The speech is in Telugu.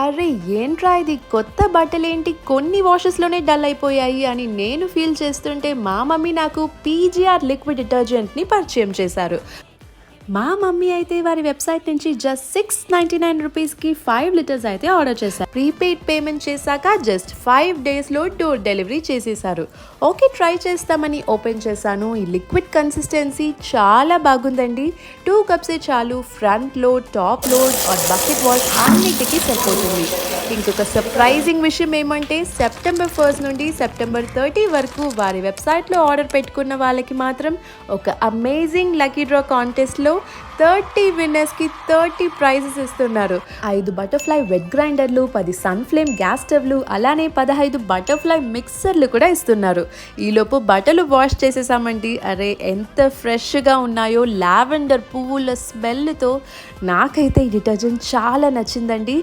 అరే ఏంట్రా ఇది కొత్త బట్టలేంటి కొన్ని వాషెస్‌లోనే డల్ అయిపోయాయి అని నేను ఫీల్ చేస్తుంటే మా మమ్మీ నాకు పీజీఆర్ లిక్విడ్ డిటర్జెంట్‌ని పరిచయం చేశారు. మా మమ్మీ అయితే వారి వెబ్సైట్ నుంచి జస్ట్ 699 రూపీస్కి 5 లీటర్స్ అయితే ఆర్డర్ చేశారు. ప్రీపెయిడ్ పేమెంట్ చేశాక జస్ట్ 5 డేస్లో డోర్ డెలివరీ చేసేసారు. ఓకే ట్రై చేస్తామని ఓపెన్ చేశాను. ఈ లిక్విడ్ కన్సిస్టెన్సీ చాలా బాగుందండి. 2 కప్సే చాలు. Front load, top load or bucket wash అన్నిటికీ సరిపోతుంది. ఇంకొక సర్ప్రైజింగ్ విషయం ఏమంటే సెప్టెంబర్ 1 నుండి సెప్టెంబర్ 30 వరకు వారి వెబ్సైట్లో ఆర్డర్ పెట్టుకున్న వాళ్ళకి మాత్రం ఒక అమేజింగ్ లక్కీ డ్రా కాంటెస్ట్లో 30 విన్నర్స్కి 30 ప్రైజెస్ ఇస్తున్నారు. 5 బటర్ఫ్లై వెట్ గ్రైండర్లు, 10 సన్ఫ్లేమ్ గ్యాస్ స్టవ్లు, అలానే 15 బటర్ఫ్లై మిక్సర్లు కూడా ఇస్తున్నారు. ఈలోపు బట్టలు వాష్ చేసేసామండి. అరే ఎంత ఫ్రెష్గా ఉన్నాయో లావెండర్ పువ్వుల స్మెల్తో. నాకైతే ఈ డిటర్జెంట్ చాలా నచ్చిందండి.